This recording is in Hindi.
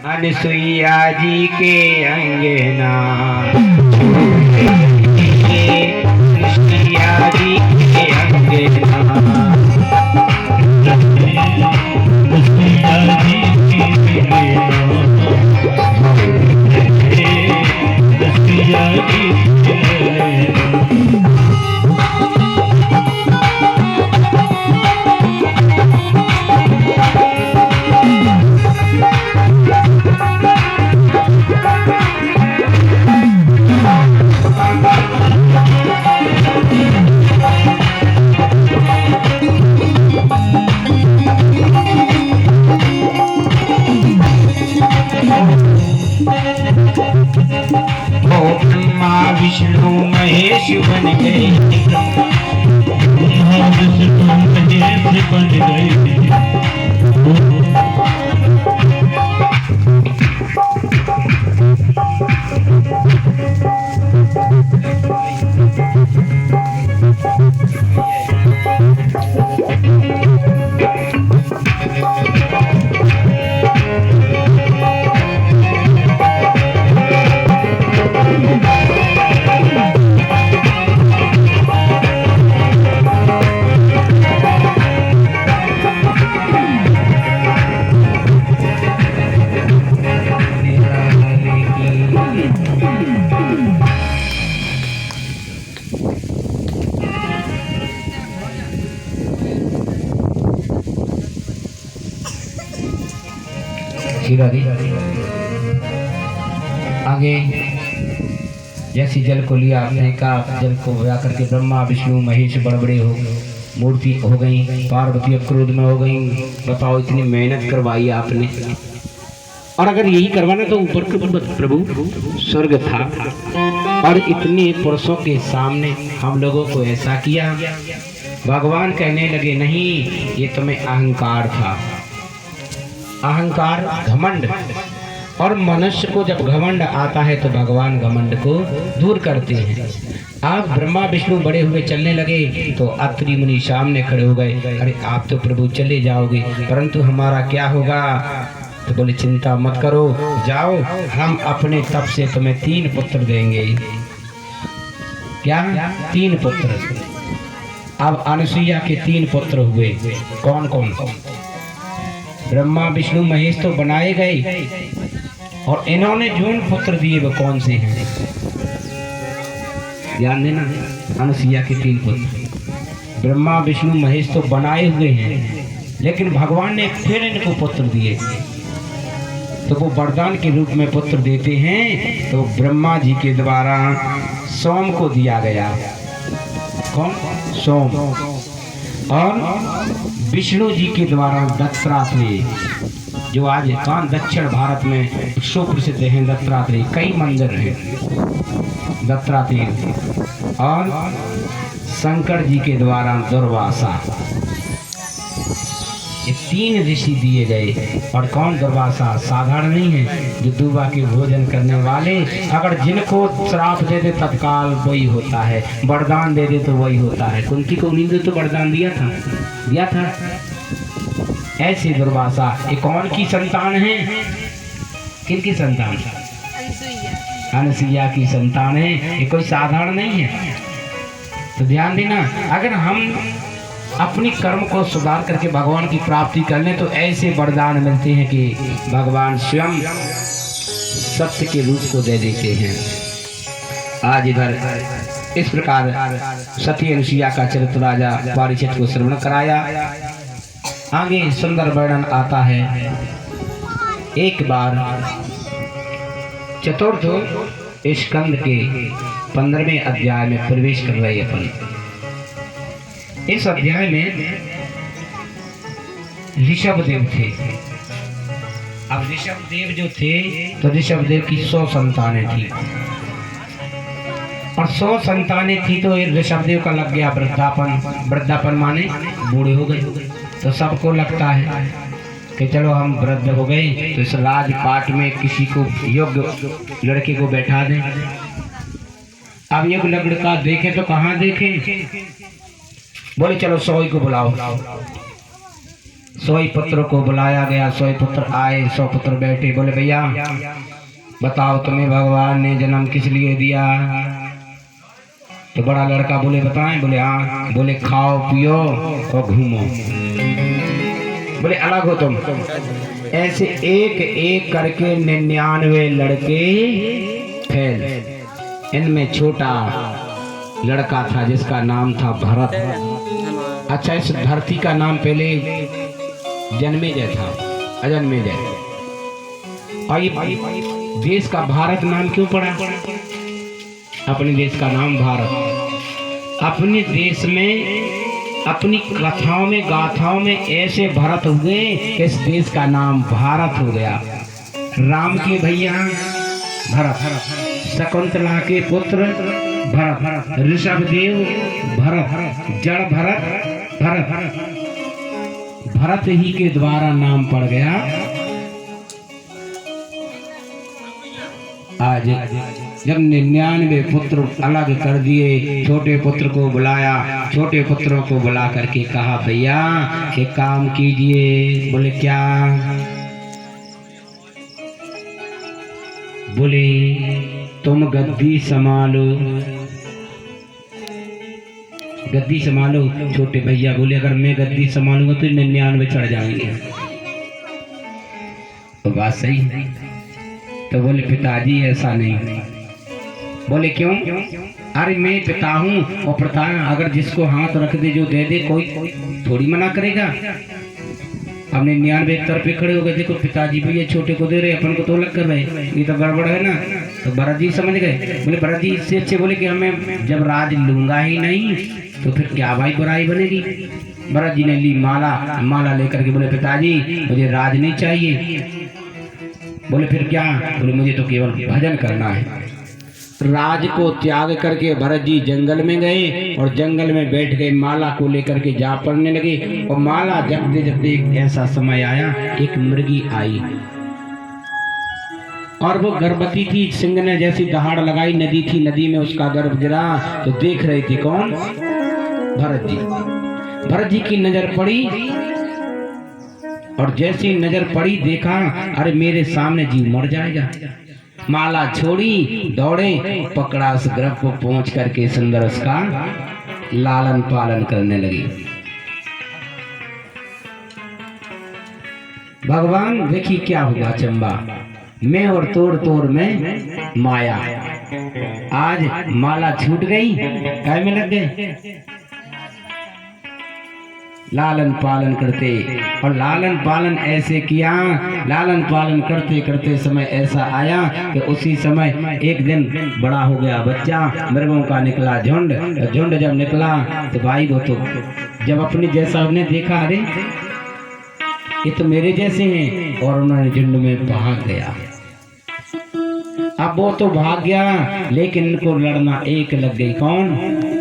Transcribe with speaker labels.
Speaker 1: अनसुईया जी के अंगना अनसुईया जी के अंगना विष्णु महेश बन गए विष्णु महेश बन गए आगे जैसी जल को लिया आपने कहा जल को बजा करके ब्रह्मा विष्णु महेश बड़बड़े हो मूर्ति हो गई, पार्वती क्रोध में हो गई। बताओ इतनी मेहनत करवाई आपने, और अगर यही करवाना तो ऊपर प्रभु स्वर्ग था, और इतने पुरुषों के सामने हम लोगों को ऐसा किया। भगवान कहने लगे नहीं, ये तुम्हें अहंकार था, अहंकार घमंड। और मनुष्य को जब घमंड आता है तो भगवान घमंड को दूर करते हैं। आप ब्रह्मा विष्णु बड़े हुए चलने लगे तो अत्रि मुनि सामने खड़े हो गए, अरे आप तो प्रभु चले जाओगे परंतु हमारा क्या होगा? तो बोले चिंता मत करो, जाओ हम अपने तप से तुम्हें 3 पुत्र देंगे। क्या 3 पुत्र? अब अनसुईया के 3 पुत्र हुए। कौन कौन? ब्रह्मा विष्णु महेश तो बनाए गए, और इन्होंने जो पुत्र दिए वो कौन से हैं? ध्यान देना, अनसुईया के 3 पुत्र। ब्रह्मा विष्णु महेश तो बनाए हुए हैं, लेकिन भगवान ने फिर इनको पुत्र दिए। तो वो वरदान के रूप में पुत्र देते हैं। तो ब्रह्मा जी के द्वारा सोम को दिया गया। कौन? सोम। और विष्णु जी के द्वारा दत्तात्रेय, जो आज कौन दक्षिण भारत में सुप्रसिद्ध हैं दत्तात्रेय, कई मंदिर हैं दत्तात्रेय। और शंकर जी के द्वारा दुर्वासा। ये 3 ऋषि दिए गए। और कौन दुर्वासा? साधारण नहीं है, जो दुबा के भोजन करने वाले, अगर जिनको श्राप दे दे तत्काल वही होता है, वरदान दे दे तो वही होता है। कुंती को उन्हीं तो वरदान दिया था। ऐसे दुर्वासा ये कौन की संतान है? किनकी संतान? अनसुईया की संतान है। ये कोई साधारण नहीं है। तो ध्यान देना, अगर हम अपनी कर्म को सुधार करके भगवान की प्राप्ति कर लें तो ऐसे वरदान मिलते हैं कि भगवान स्वयं सत्य के रूप को दे देते हैं। आज इधर इस प्रकार सती अनुसुईया का चरित्र राजा परीक्षित को श्रवण कराया। आगे सुंदर वर्णन आता है। एक बार चतुर्थ स्कंद के 15वें अध्याय में प्रवेश कर रहे अपन। इस अध्याय में ऋषभ देव थे। अब ऋषभ देव जो थे तो ऋषभ देव की 100 संतानें थी, और 100 संतानें थी तो ऋषभ देव का लग गया वृद्धापन। वृद्धापन माने बूढ़े हो गए। तो सबको लगता है कि चलो हम वृद्ध हो गए तो इस राजपाट में किसी को योग्य लड़के को बैठा दें। अब योग्य लड़का देखें तो कहाँ देखें? बोले चलो 100 को बुलाओ। सोई पुत्र को बुलाया गया। सोई पुत्र आए, 100 पुत्र बैठे। बोले भैया बताओ तुम्हें भगवान ने जन्म किस लिए दिया? तो बड़ा लड़का बोले बताएं। बोले हाँ। बोले खाओ पियो और घूमो। बोले अलग हो तुम। ऐसे एक एक करके 99 लड़के फैल। इनमें छोटा लड़का था जिसका नाम था भरत। अच्छा, इस धरती का नाम पहले जन्मेजय था, अजन्मेजय। और ये देश का भारत नाम क्यों पड़ा? अपने देश का नाम भारत। अपने देश में अपनी कथाओं में गाथाओं में ऐसे भरत हुए कि इस देश का नाम भारत हो गया। राम के भैया भरत, शकुंतला के पुत्र भरत, ऋषभदेव भरत, जड़ भरत भरत, भरत ही के द्वारा नाम पड़ गया। आज जब 99 पुत्र अलग कर दिए, छोटे पुत्र को बुलाया। छोटे पुत्रों को बुला करके कहा भैया एक काम कीजिए। बोले क्या? बोले तुम गद्दी संभालो। गद्दी संभालो। छोटे भैया बोले अगर मैं गद्दी संभालूंगा तो 99 चढ़ जाएंगे। तो बात सही। तो बोले पिताजी ऐसा नहीं। बोले क्यों? अरे मैं पिता हूँ और प्रता अगर जिसको हाथ रख दे जो दे दे कोई थोड़ी मना करेगा। अब 99 एक तरफ पे खड़े हो गए। देखो पिताजी भी ये छोटे को दे रहे, अपन को तो अलग कर रहे, ये तो गड़बड़ है ना। तो भरत जी समझ गए। बोले भरत जी इससे अच्छे बोले कि हमें जब राज लूंगा ही नहीं तो फिर क्या भाई बुराई बनेगी। भरत जी ने ली माला। माला लेकर के बोले पिताजी मुझे राज नहीं चाहिए। बोले फिर क्या? बोले मुझे तो केवल भजन करना है। राज को त्याग करके भरत जी जंगल में गए और जंगल में बैठ गए। माला को लेकर के जा पड़ने लगे। और माला जपते जपते एक ऐसा समय आया, एक मृगी आई और वो गर्भवती थी। सिंह ने जैसी दहाड़ लगाई, नदी थी, नदी में उसका गर्भ गिरा। तो देख रहे थे कौन? भरत जी। भरत जी की नजर पड़ी और जैसी नजर पड़ी देखा अरे मेरे सामने जीव मर जाएगा। माला छोड़ी, दौड़े, पकड़ा उस गर्भ को, पहुंच करके सुंदर उसका लालन पालन करने लगी। भगवान देखिए क्या हुआ चंबा। मैं और तोड़ में माया। आज माला छूट गई, काय में लग गए। लालन पालन करते और लालन पालन ऐसे किया। लालन पालन करते करते समय ऐसा आया कि उसी समय एक दिन बड़ा हो गया बच्चा। मृगों का निकला झुंड। झुंड जब निकला तो भाई वो तो जब अपने जैसा उन्हें देखा अरे ये तो मेरे जैसे हैं, और उन्होंने झुंड में भाग गया। अब वो तो भाग गया लेकिन इनको लड़ना एक लग गई। कौन?